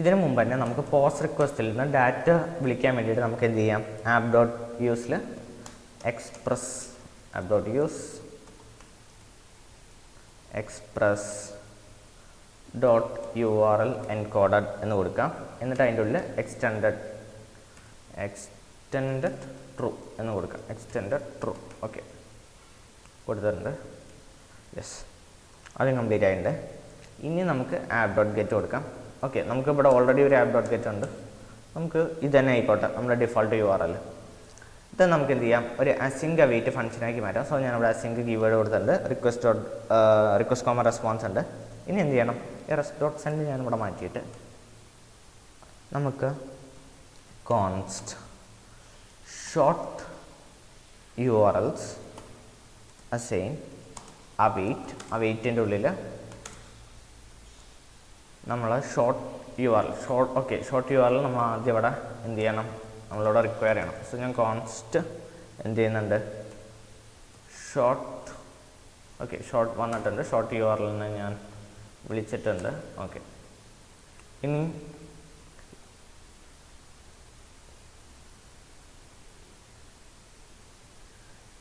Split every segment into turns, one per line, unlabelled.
ഇതിനു മുമ്പ് തന്നെ നമുക്ക് പോസ്റ്റ് റിക്വസ്റ്റിൽ നിന്ന് ഡാറ്റ വിളിക്കാൻ വേണ്ടിയിട്ട് നമുക്ക് എന്ത് ചെയ്യാം, ആപ്പ് ഡോട്ട് യൂസിൽ express app dot use express dot URL encoded എന്ന് കൊടുക്കാം. എന്നിട്ട് അതിൻ്റെ ഉള്ളിൽ എക്സ്റ്റെൻഡഡ് ട്രൂ എന്ന് കൊടുക്കാം. എക്സ്റ്റെൻഡഡ് ട്രൂ ഓക്കെ കൊടുത്തിട്ടുണ്ട്. യെസ്, അത് കംപ്ലീറ്റ് ആയിട്ടുണ്ട്. ഇനി നമുക്ക് ആപ്പ് ഡോട്ട് ഗെറ്റ് കൊടുക്കാം. ഓക്കെ, നമുക്കിവിടെ ഓൾറെഡി ഒരു ആപ്പ് ഡോട്ട് ഗെറ്റ് ഉണ്ട്. നമുക്ക് ഇത് തന്നെ ആയിക്കോട്ടെ, നമ്മുടെ ഡിഫോൾട്ട് URL. ഇത് നമുക്ക് എന്ത് ചെയ്യാം, ഒരു അസിങ്ക് അവൈറ്റ് ഫംഗ്ഷനാക്കി മാറ്റാം. സോ ഞാനിവിടെ അസിങ്ക് കീവേഡ് കൊടുത്തിട്ടുണ്ട്. റിക്വസ്റ്റ് കോമ റെസ്പോൺസ് ഉണ്ട്. ഇനി എന്ത് ചെയ്യണം, ഈ റെസ്റ്റ് ഡോട്ട് സെൻഡ് ഞാനിവിടെ മാറ്റിയിട്ട് നമുക്ക് കോൺസ്റ്റ് ഷോർട്ട് URLs അസൈൻ അവൈറ്റിൻ്റെ ഉള്ളിൽ നമ്മൾ ഷോർട്ട് URL നമ്മൾ ആദ്യം ഇവിടെ എന്ത് ചെയ്യണം, നമ്മളിവിടെ റിക്വയർ ചെയ്യണം. സോ ഞാൻ കോൺസ്റ്റ് എന്ത് ചെയ്യുന്നുണ്ട്, ഷോർട്ട് വന്നിട്ടുണ്ട്. ഷോർട്ട് URL ഞാൻ വിളിച്ചിട്ടുണ്ട്. ഓക്കെ,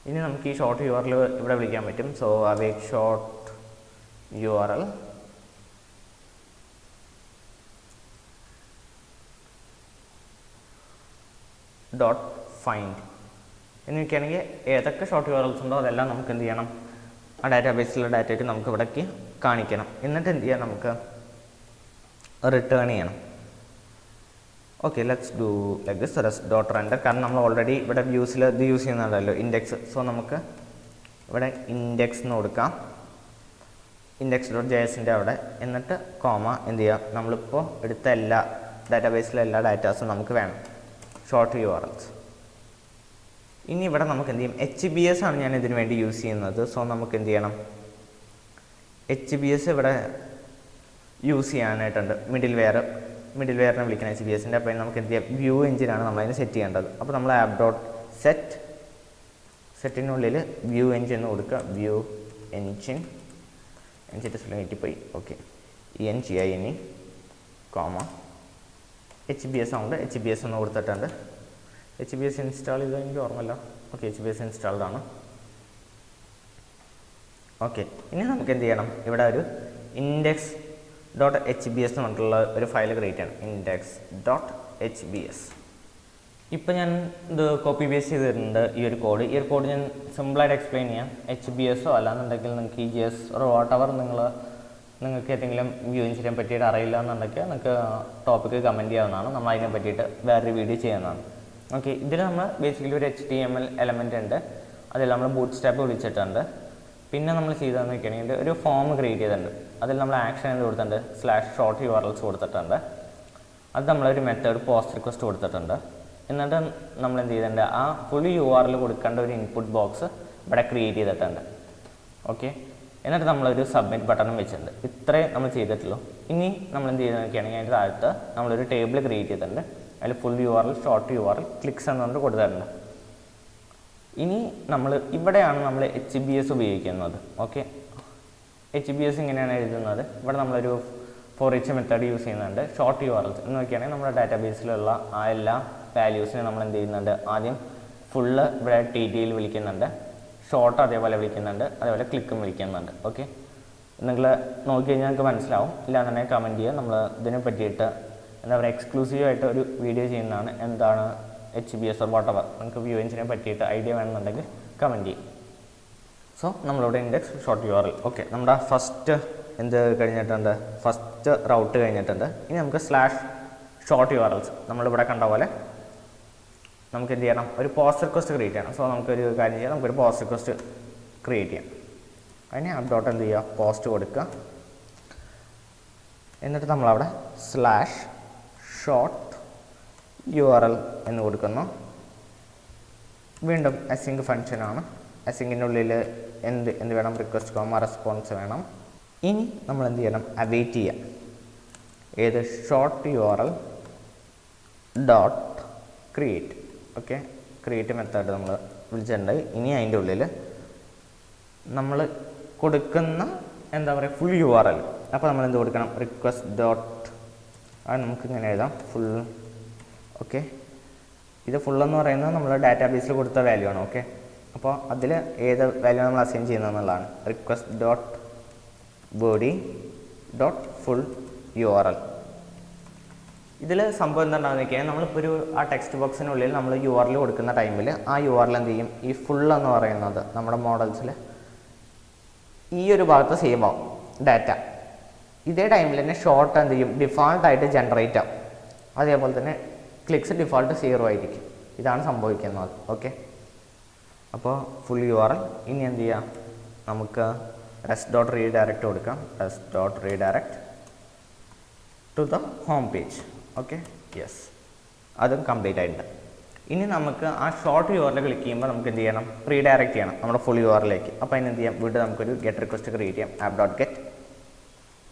ഇനി നമുക്ക് ഈ ഷോർട്ട് URL ഇവിടെ വിളിക്കാൻ പറ്റും. So await short URL dot find എന്ന് വയ്ക്കുകയാണെങ്കിൽ ഏതൊക്കെ ഷോർട്ട് URLs ഉണ്ടോ അതെല്ലാം നമുക്ക് എന്ത് ചെയ്യണം, ആ ഡാറ്റാബേസിലുള്ള ഡാറ്റയ്ക്ക് നമുക്ക് ഇവിടേക്ക് കാണിക്കണം. എന്നിട്ട് എന്ത് ചെയ്യാം, നമുക്ക് റിട്ടേൺ ചെയ്യണം. Okay, let's do like this. Rest dot render, കാരണം നമ്മൾ ഓൾറെഡി ഇവിടെ വ്യൂസിൽ ഇത് യൂസ് ചെയ്യുന്നുണ്ടല്ലോ ഇൻഡെക്സ്. സോ നമുക്ക് ഇവിടെ ഇൻഡെക്സ് എന്ന് കൊടുക്കാം, index.jsൻ്റെ അവിടെ. എന്നിട്ട് കോമ എന്ത് ചെയ്യാം, നമ്മളിപ്പോൾ എടുത്ത എല്ലാ ഡാറ്റാബേസിലെ എല്ലാ ഡാറ്റാസും നമുക്ക് വേണം, ഷോർട്ട് URLs. ഇനി ഇവിടെ നമുക്ക് എന്ത് ചെയ്യും, HBS ആണ് ഞാൻ ഇതിനു വേണ്ടി യൂസ് ചെയ്യുന്നത്. സോ നമുക്ക് എന്ത് ചെയ്യണം, HBS ഇവിടെ യൂസ് ചെയ്യാനായിട്ടുണ്ട്. മിഡിൽ വെയറിനെ വിളിക്കണം HBSൻ്റെ. അപ്പോൾ നമുക്ക് എന്ത് ചെയ്യാം, വ്യൂ എഞ്ചിനാണ് നമ്മളതിന് സെറ്റ് ചെയ്യേണ്ടത്. അപ്പോൾ നമ്മൾ ആപ്പ് ഡോട്ട് സെറ്റിനുള്ളിൽ വ്യൂ എഞ്ചിൻ എന്ന് കൊടുക്കുക. വ്യൂ എഞ്ചിൻ്റെ സ്പെല്ലിംഗ് പോയി. ഓക്കെ, ENGINE കോമ HBS ഉണ്ട്. HBS എന്ന് കൊടുത്തിട്ടുണ്ട്. HBS ഇൻസ്റ്റാൾ ചെയ്തത് എനിക്ക് ഓർമ്മയില്ല. ഓക്കെ, HBS ഇൻസ്റ്റാൾഡ് ആണ്. ഓക്കെ, ഇനി നമുക്ക് എന്ത് ചെയ്യണം, ഇവിടെ ഒരു index.hbs എന്ന് പറഞ്ഞിട്ടുള്ള ഒരു ഫയൽ ക്രിയേറ്റ് ചെയ്യണം. index.hbs. ഇപ്പോൾ ഞാൻ ഇത് കോപ്പി പേസ്റ്റ് ചെയ്തിട്ടുണ്ട് ഈ ഒരു കോഡ് ഞാൻ സിമ്പിളായിട്ട് എക്സ്പ്ലെയിൻ ചെയ്യാം. HBSോ അല്ലാന്നുണ്ടെങ്കിൽ നിങ്ങൾക്ക് EGS വാട്ടവർ നിങ്ങൾക്ക് ഏതെങ്കിലും വ്യൂ എഞ്ചിനെ പറ്റിയിട്ട് അറിയില്ല എന്നുണ്ടെങ്കിൽ നിങ്ങൾക്ക് ടോപ്പിക്ക് കമൻറ്റ് ചെയ്യാവുന്നതാണ്. നമ്മൾ അതിനെ പറ്റിയിട്ട് വേറൊരു വീഡിയോ ചെയ്യുന്നതാണ്. ഓക്കെ, ഇതിൽ നമ്മൾ ബേസിക്കലി ഒരു HTML എലമെൻ്റ് ഉണ്ട്. അതിൽ നമ്മൾ ബൂട്ട് സ്റ്റാപ്പ് വിളിച്ചിട്ടുണ്ട്. പിന്നെ നമ്മൾ ചെയ്തതെന്ന് വെക്കുകയാണെങ്കിൽ ഒരു ഫോം ക്രിയേറ്റ് ചെയ്തിട്ടുണ്ട്. അതിൽ നമ്മൾ ആക്ഷൻ എന്ന് കൊടുത്തിട്ടുണ്ട്, /short URLs കൊടുത്തിട്ടുണ്ട്. അത് നമ്മളൊരു മെത്തേഡ് പോസ്റ്റ് റിക്വസ്റ്റ് കൊടുത്തിട്ടുണ്ട്. എന്നിട്ട് നമ്മൾ എന്ത് ചെയ്തിട്ടുണ്ട്, ആ ഫുൾ URL കൊടുക്കേണ്ട ഒരു ഇൻപുട്ട് ബോക്സ് ഇവിടെ ക്രിയേറ്റ് ചെയ്തിട്ടുണ്ട്. ഓക്കെ, എന്നിട്ട് നമ്മളൊരു സബ്മിറ്റ് ബട്ടണും വെച്ചിട്ടുണ്ട്. ഇത്രയും നമ്മൾ ചെയ്തിട്ടുള്ളൂ. ഇനി നമ്മൾ എന്ത് ചെയ്ത് നോക്കുകയാണെങ്കിൽ അതിൻ്റെ താഴത്ത് നമ്മളൊരു ടേബിൾ ക്രിയേറ്റ് ചെയ്തിട്ടുണ്ട്. അതിൽ full URL, short URL, clicks എന്നുകൊണ്ട് കൊടുത്തിട്ടുണ്ട്. ഇനി ഇവിടെയാണ് നമ്മൾ HBS ഉപയോഗിക്കുന്നത്. ഓക്കെ, HBS ഇങ്ങനെയാണ് എഴുതുന്നത്. ഇവിടെ നമ്മളൊരു ഫോർ ഈച്ച് മെത്തേഡ് യൂസ് ചെയ്യുന്നുണ്ട്. ഷോർട്ട് URLs എന്ന് നോക്കുകയാണെങ്കിൽ നമ്മുടെ ഡാറ്റാബേസിലുള്ള ആ എല്ലാ വാല്യൂസിനെ നമ്മൾ എന്ത് ചെയ്യുന്നുണ്ട്, ആദ്യം ഫുള്ള് ഇവിടെ TTL വിളിക്കുന്നുണ്ട്, ഷോർട്ട് അതേപോലെ വിളിക്കുന്നുണ്ട്, അതേപോലെ ക്ലിക്കും വിളിക്കുന്നുണ്ട്. ഓക്കെ, നിങ്ങൾ നോക്കിക്കഴിഞ്ഞാൽ നിങ്ങൾക്ക് മനസ്സിലാവും. ഇല്ലാന്നുണ്ടെങ്കിൽ കമൻറ്റ് ചെയ്യുക. നമ്മൾ ഇതിനെ പറ്റിയിട്ട് എന്താ പറയുക, എക്സ്ക്ലൂസീവായിട്ട് ഒരു വീഡിയോ ചെയ്യുന്നതാണ്. എന്താണ് HBS വാട്ടവർ, നിങ്ങൾക്ക് വ്യൂ എഞ്ചിനെ പറ്റിയിട്ട് ഐഡിയ വേണമെന്നുണ്ടെങ്കിൽ കമൻറ്റ് ചെയ്യും. സോ നമ്മളിവിടെ ഇൻഡെക്സ് ഷോർട്ട് URL. ഓക്കെ, നമ്മുടെ ഫസ്റ്റ് എന്ത് കഴിഞ്ഞിട്ടുണ്ട്, ഫസ്റ്റ് റൗട്ട് കഴിഞ്ഞിട്ടുണ്ട്. ഇനി നമുക്ക് /short URLs നമ്മളിവിടെ കണ്ട പോലെ നമുക്ക് എന്ത് ചെയ്യണം, ഒരു പോസ്റ്റ് റിക്വസ്റ്റ് ക്രിയേറ്റ് ചെയ്യണം. സോ നമുക്കൊരു കാര്യം ചെയ്യാം, നമുക്കൊരു പോസ്റ്റ് റിക്വസ്റ്റ് ക്രിയേറ്റ് ചെയ്യാം. അതിന് ആപ്പ് ഡോട്ട് എന്ത് ചെയ്യുക, പോസ്റ്റ് കൊടുക്കുക. എന്നിട്ട് നമ്മളവിടെ /short URL എന്ന് കൊടുക്കുന്നു. വീണ്ടും അസിങ്ക് ഫംഗ്ഷനാണ്. അസിങ്കിൻ്റെ ഉള്ളിൽ എന്ത് വേണം, റിക്വസ്റ്റ് കോമ റെസ്പോൺസ് വേണം. ഇനി നമ്മൾ എന്ത് ചെയ്യണം, അവൈറ്റ് ചെയ്യാം. ഏത് short URL dot create. Okay, create method നമ്മൾ വിളിച്ചിട്ടുണ്ട്. ഇനി അതിൻ്റെ ഉള്ളിൽ നമ്മൾ കൊടുക്കുന്ന എന്താ പറയുക, ഫുൾ URL. അപ്പോൾ നമ്മൾ എന്ത് കൊടുക്കണം, റിക്വസ്റ്റ് ഡോട്ട് അത് നമുക്കിങ്ങനെ എഴുതാം ഫുൾ. ഓക്കെ, ഇത് ഫുൾ എന്ന് പറയുന്നത് നമ്മൾ ഡാറ്റാബേസിൽ കൊടുത്ത വാല്യൂ ആണ്. ഓക്കെ, അപ്പോൾ അതിൽ ഏത് വാല്യൂ നമ്മൾ അസൈൻ ചെയ്യുന്നത് എന്നുള്ളതാണ്. Request dot body dot full URL. ഇതിൽ സംഭവം എന്താണെന്ന് വെച്ചാൽ നമ്മളിപ്പോൾ ഒരു ആ ടെക്സ്റ്റ് ബോക്സിനുള്ളിൽ നമ്മൾ URL കൊടുക്കുന്ന ടൈമിൽ ആ URL എന്ത് ചെയ്യും, ഈ ഫുൾ എന്ന് പറയുന്നത് നമ്മുടെ മോഡൽസിൽ ഈ ഒരു ഭാഗത്ത് സേവ് ആവും ഡാറ്റ. ഇതേ ടൈമിൽ തന്നെ ഷോർട്ട് എന്ത് ചെയ്യും, ഡിഫാൾട്ടായിട്ട് ജനറേറ്റ് ആവും. അതേപോലെ തന്നെ ക്ലിക്സ് ഡിഫാൾട്ട് 0 ആയിരിക്കും. ഇതാണ് സംഭവിക്കുന്നത്. ഓക്കെ, അപ്പോൾ ഫുൾ URL. ഇനി എന്ത് ചെയ്യാം, നമുക്ക് rest dot redirect കൊടുക്കാം. rest dot redirect to the home page. Okay, yes, അതും കംപ്ലീറ്റ് ആയിട്ടുണ്ട്. ഇനി നമുക്ക് ആ ഷോർട്ട് URL ക്ലിക്ക് ചെയ്യുമ്പോൾ നമുക്ക് എന്ത് ചെയ്യണം, റീഡയറക്റ്റ് ചെയ്യണം നമ്മുടെ ഫുൾ URLിലേക്ക്. അപ്പോൾ അതിന് എന്ത് ചെയ്യാം, വീണ്ടും നമുക്കൊരു ഗെറ്റ് റിക്വസ്റ്റ് ക്രിയേറ്റ് ചെയ്യാം. ആപ്പ് ഡോട്ട് ഗെറ്റ്,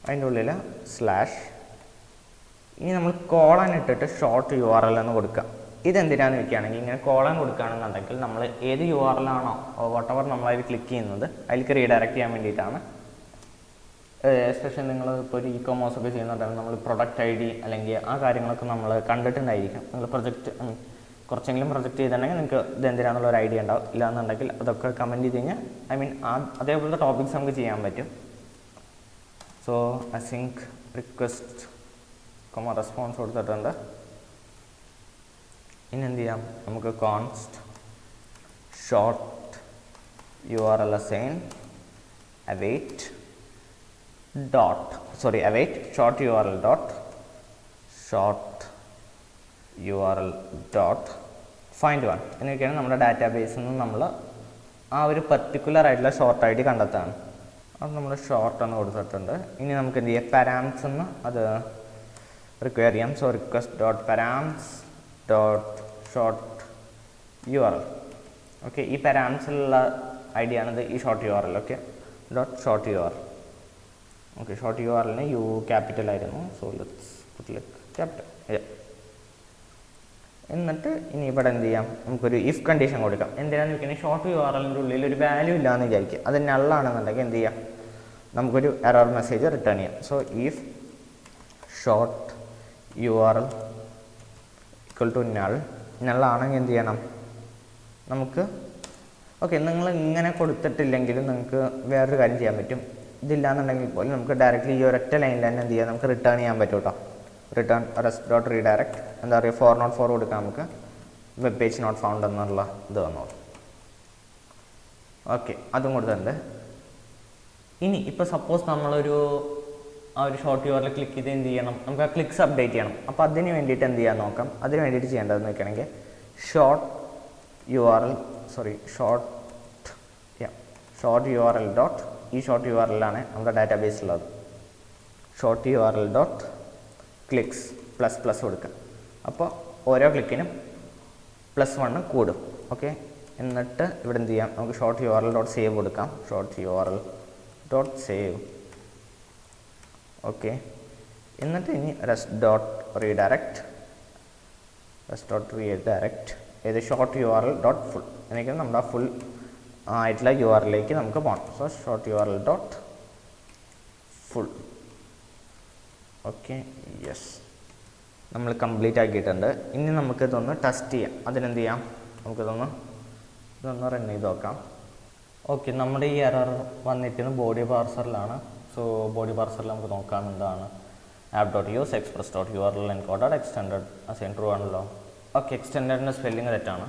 അതിൻ്റെ ഉള്ളിൽ സ്ലാഷ്, ഇനി നമ്മൾ കോളൻ ഇട്ടിട്ട് ഷോർട്ട് URL എന്ന് കൊടുക്കുക. ഇതെന്തിനാന്ന് വെക്കുകയാണെങ്കിൽ ഇങ്ങനെ കോളൻ കൊടുക്കുകയാണെന്നുണ്ടെങ്കിൽ നമ്മൾ ഏത് URL ആണോ വട്ടവർ നമ്മളതിൽ ക്ലിക്ക് ചെയ്യുന്നത് അതിലേക്ക് റീഡയറക്റ്റ് ചെയ്യാൻ വേണ്ടിയിട്ടാണ്. എസ്പെഷ്യലി നിങ്ങൾ ഇപ്പോൾ ഒരു e-commerce ഒക്കെ ചെയ്യുന്നുണ്ടെങ്കിൽ നമ്മൾ പ്രൊഡക്റ്റ് ID അല്ലെങ്കിൽ ആ കാര്യങ്ങളൊക്കെ നമ്മൾ കണ്ടിട്ടുണ്ടായിരിക്കും. നിങ്ങൾ കുറച്ചെങ്കിലും പ്രൊജക്റ്റ് ചെയ്തിട്ടുണ്ടെങ്കിൽ നിങ്ങൾക്ക് ഇതെന്തിനാണെന്നുള്ള ഒരു ഐഡിയ ഉണ്ടാവും. ഇല്ലാന്നുണ്ടെങ്കിൽ അതൊക്കെ കമൻറ്റ് ചെയ്ത് കഴിഞ്ഞാൽ അതേപോലത്തെ ടോപ്പിക്സ് നമുക്ക് ചെയ്യാൻ പറ്റും. സോ അസിങ്ക് റിക്വസ്റ്റ് റെസ്പോൺസ് കൊടുത്തിട്ടുണ്ട്. ഇനി എന്ത് ചെയ്യാം, നമുക്ക് const short URL assign await short URL dot find one എന്നൊക്കെയാണ് നമ്മുടെ ഡാറ്റാബേസിൽ നിന്ന് നമ്മൾ ആ ഒരു പർട്ടിക്കുലർ ആയിട്ടുള്ള ഷോർട്ട് ID കണ്ടെത്താണ്. അത് നമ്മൾ ഷോർട്ട് എന്ന് കൊടുത്തിട്ടുണ്ട്. ഇനി നമുക്ക് എന്ത് ചെയ്യാം, പാരാംസ് എന്ന് അത് റിക്വയർ ചെയ്യാം. So request dot params dot short URL. Okay, ഈ പാരാംസിലുള്ള ID ആണിത്, ഈ short URL. Okay, dot short URL. Okay, short URLന് U ക്യാപിറ്റൽ ആയിരുന്നു. So let's put like capital. എന്നിട്ട് ഇനി ഇവിടെ എന്ത് ചെയ്യാം, നമുക്കൊരു ഇഫ് കണ്ടീഷൻ കൊടുക്കാം. എന്തിനാന്ന് വെച്ചാൽ ഷോർട്ട് URLൻ്റെ ഉള്ളിൽ ഒരു വാല്യൂ ഇല്ലയെന്ന് വിചാരിക്കുക, അത് നള്ളാണെന്നുണ്ടെങ്കിൽ എന്ത് ചെയ്യാം, നമുക്കൊരു എറർ മെസ്സേജ് റിട്ടേൺ ചെയ്യാം. So if short URL equal to നള്ളാണെങ്കിൽ എന്ത് ചെയ്യണം, നമുക്ക് ഓക്കെ നിങ്ങൾ ഇങ്ങനെ കൊടുത്തിട്ടില്ലെങ്കിലും നിങ്ങൾക്ക് വേറൊരു കാര്യം ചെയ്യാൻ പറ്റും. ഇതില്ലാന്നുണ്ടെങ്കിൽ പോലും നമുക്ക് ഡയറക്റ്റ്ലി ഈ ഒരൊറ്റ ലൈനിൽ തന്നെ എന്ത് ചെയ്യാം, നമുക്ക് റിട്ടേൺ ചെയ്യാൻ പറ്റും കേട്ടോ. റിട്ടേൺ റെസ്റ്റ് ഡോട്ട് റീഡയറക്റ്റ് എന്താ പറയുക, 404 കൊടുക്കാം. നമുക്ക് വെബ് പേജ് നോട്ട് ഫൗണ്ട് എന്നുള്ള ഇത് വന്നോളൂ. ഓക്കെ, അതും കൊടുത്തിട്ടുണ്ട്. ഇനി ഇപ്പോൾ സപ്പോസ് നമ്മളൊരു ആ ഒരു ഷോർട്ട് URL ക്ലിക്ക് ചെയ്ത് എന്ത് ചെയ്യണം, നമുക്ക് ആ ക്ലിക്സ് അപ്ഡേറ്റ് ചെയ്യണം. അപ്പോൾ അതിന് വേണ്ടിയിട്ട് എന്ത് ചെയ്യാൻ നോക്കാം. അതിന് വേണ്ടിയിട്ട് ചെയ്യേണ്ടതെന്ന് വെക്കുകയാണെങ്കിൽ ഷോർട്ട് URL ഡോട്ട്, ഈ ഷോർട്ട് URLാണ് നമ്മുടെ ഡാറ്റാബേസിലുള്ളത്. ഷോർട്ട് URL ഡോട്ട് ക്ലിക്സ് ++ കൊടുക്കുക. അപ്പോൾ ഓരോ ക്ലിക്കിനും +1 കൂടും. ഓക്കെ, എന്നിട്ട് ഇവിടെ എന്ത് ചെയ്യാം, നമുക്ക് ഷോർട്ട് URL ഡോട്ട് സേവ് കൊടുക്കാം. Short URL dot save. Okay, എന്നിട്ട് ഇനി റെസ്റ്റ് ഡോട്ട് റീഡയറക്റ്റ് ഏത് ഷോർട്ട് URL ഡോട്ട് ഫുൾ എന്നൊക്കെ നമ്മുടെ ഫുൾ ആയിട്ടുള്ള URLിലേക്ക് നമുക്ക് പോകണം. So short URL dot full. Okay, yes, നമ്മൾ കംപ്ലീറ്റ് ആക്കിയിട്ടുണ്ട്. ഇനി നമുക്കിതൊന്ന് ടെസ്റ്റ് ചെയ്യാം. അതിനെന്ത് ചെയ്യാം, നമുക്കിതൊന്ന് റൺ ചെയ്ത് നോക്കാം. ഓക്കെ, നമ്മുടെ ഈ എറർ വന്നിരിക്കുന്നത് ബോഡി പാർസറിലാണ്. സോ ബോഡി പാർസറിൽ നമുക്ക് നോക്കാം എന്താണ്. app.use express.url encoded extended assign true ആണല്ലോ. ഓക്കെ, എക്സ്റ്റെൻഡഡിൻ്റെ സ്പെല്ലിങ് തെറ്റാണ്.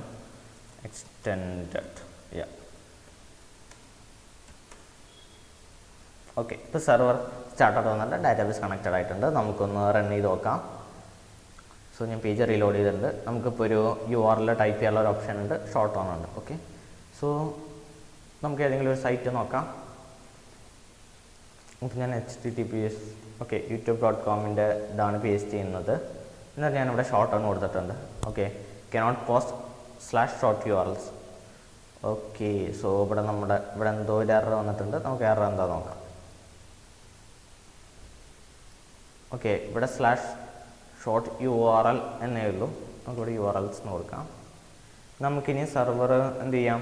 എക്സ്റ്റെൻഡഡ്, യാ. ഓക്കെ, ഇപ്പോൾ സെർവർ സ്റ്റാർട്ടഡ് വന്നിട്ട് ഡാറ്റാബേസ് കണക്റ്റഡ് ആയിട്ടുണ്ട്. നമുക്കൊന്ന് റൺ ചെയ്ത് നോക്കാം. സോ ഞാൻ പേജ് റീലോഡ് ചെയ്തിട്ടുണ്ട്. നമുക്കിപ്പോൾ ഒരു URL ടൈപ്പ് ചെയ്യാനുള്ള ഒരു ഓപ്ഷൻ ഉണ്ട്, ഷോർട്ട് ഓൺ ഉണ്ട്. ഓക്കെ, സോ നമുക്ക് ഏതെങ്കിലും ഒരു സൈറ്റ് നോക്കാം. അപ്പോൾ ഞാൻ HTTPS youtube.com-ൻ്റെ ഇതാണ് പേസ്റ്റ് ചെയ്യുന്നത്. എന്നിട്ട് ഞാനിവിടെ ഷോർട്ട് ഓൺ കൊടുത്തിട്ടുണ്ട്. Okay, cannot post /short URLs. Okay, so ഇവിടെ എന്തോ ഒരു എറർ വന്നിട്ടുണ്ട്. നമുക്ക് എറർ എന്താ നോക്കാം. ഓക്കെ, ഇവിടെ /short URL എന്നേ ഉള്ളൂ. നമുക്കിവിടെ URLs എന്ന് കൊടുക്കാം. നമുക്കിനി സെർവർ എന്ത് ചെയ്യാം,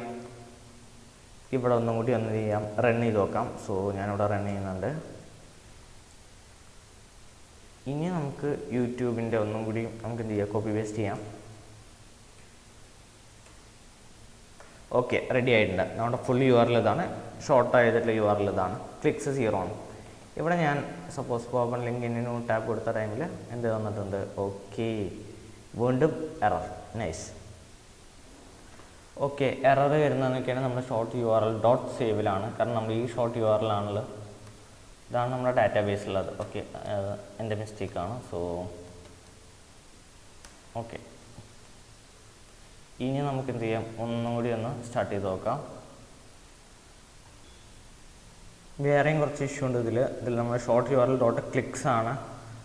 ഇവിടെ ഒന്നും കൂടി ഒന്ന് ചെയ്യാം, റൺ ചെയ്ത് നോക്കാം. സോ ഞാനിവിടെ റൺ ചെയ്യുന്നുണ്ട്. ഇനി നമുക്ക് നമുക്ക് യൂട്യൂബിൻ്റെ ഒന്നും കൂടി നമുക്ക് എന്ത് ചെയ്യാം, കോപ്പി പേസ്റ്റ് ചെയ്യാം. ഓക്കെ, റെഡി ആയിട്ടുണ്ട്. നമ്മുടെ ഫുൾ URL ഇതാണ്, ഷോർട്ട് ആയിട്ടുള്ള URL ഇതാണ്. ക്ലിക്സ് 0 ആണ്. ഇവിടെ ഞാൻ സപ്പോസ് ഓപ്പൺ ലിങ്കിന് ടാപ്പ് കൊടുത്ത ടൈമിൽ എന്ത് വന്നിട്ടുണ്ട്, ഓക്കെ, വീണ്ടും എറർ. നൈസ്. ഓക്കെ, എറർ വരുന്നതെന്നൊക്കെയാണ് നമ്മുടെ ഷോർട്ട് URL ഡോട്ട് സേവിലാണ്. കാരണം നമ്മൾ ഈ ഷോർട്ട് URL ആണല്ലോ, ഇതാണ് നമ്മുടെ ഡാറ്റാബേസിലുള്ളത്. ഓക്കെ, എൻ്റെ മിസ്റ്റേക്കാണ്. സോ ഓക്കെ, ഇനി നമുക്ക് എന്ത് ചെയ്യാം, ഒന്നും കൂടി ഒന്ന് സ്റ്റാർട്ട് ചെയ്ത് നോക്കാം. വേറെയും കുറച്ച് ഇഷ്യൂ ഉണ്ട് ഇതിൽ നമ്മൾ ഷോർട്ട് URL ഡോട്ട് ക്ലിക്സ് ആണ്.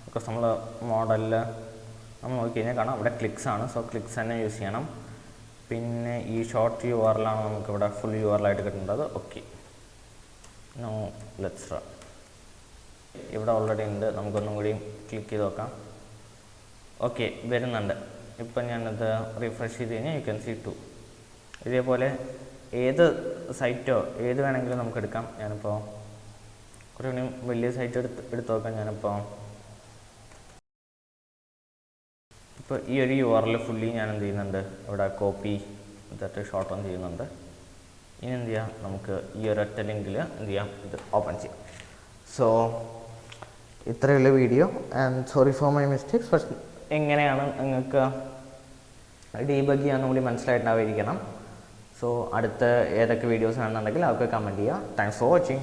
ബിക്കോസ് നമ്മൾ മോഡലിൽ നമ്മൾ നോക്കിക്കഴിഞ്ഞാൽ കാണാം ഇവിടെ ക്ലിക്സ് ആണ്. സോ ക്ലിക്സ് തന്നെ യൂസ് ചെയ്യണം. പിന്നെ ഈ ഷോർട്ട് URL ആണ് നമുക്കിവിടെ ഫുൾ URL ആയിട്ട് കിട്ടുന്നത്. Okay, no let's run. ഇവിടെ ഓൾറെഡി ഉണ്ട്, നമുക്കൊന്നും കൂടി ക്ലിക്ക് ചെയ്ത് നോക്കാം. ഓക്കെ, വരുന്നുണ്ട്. ഇപ്പം ഞാനത് റിഫ്രഷ് ചെയ്ത് കഴിഞ്ഞാൽ യു ക്യാൻ സീ 2. ഇതേപോലെ ഏത് സൈറ്റോ ഏത് വേണമെങ്കിലും നമുക്ക് എടുക്കാം. ഞാനിപ്പോൾ കുറേ വലിയ സൈറ്റ് എടുത്ത് നോക്കാം. ഞാനിപ്പോൾ ഈ ഒരു URL ഫുള്ളി ഞാൻ എന്ത് ചെയ്യുന്നുണ്ട്, ഇവിടെ കോപ്പി എന്നിട്ട് ഷോർട്ട് ഓൺ ചെയ്യുന്നുണ്ട്. ഇനി എന്ത് ചെയ്യാം, നമുക്ക് ഈ ഒരൊറ്റ ലിങ്കിൽ എന്ത് ചെയ്യാം, ഇത് ഓപ്പൺ ചെയ്യാം. സോ ഇത്രയുള്ള video. And sorry for my mistakes. പക്ഷെ എങ്ങനെയാണ് നിങ്ങൾക്ക് ഡീബഗ് ചെയ്യാമെന്നും കൂടി മനസ്സിലായിട്ടുണ്ടായിരിക്കണം. സോ അടുത്ത ഏതൊക്കെ വീഡിയോസ് ആണെന്നുണ്ടെങ്കിൽ അതൊക്കെ കമൻറ്റ് ചെയ്യുക. Thanks for watching.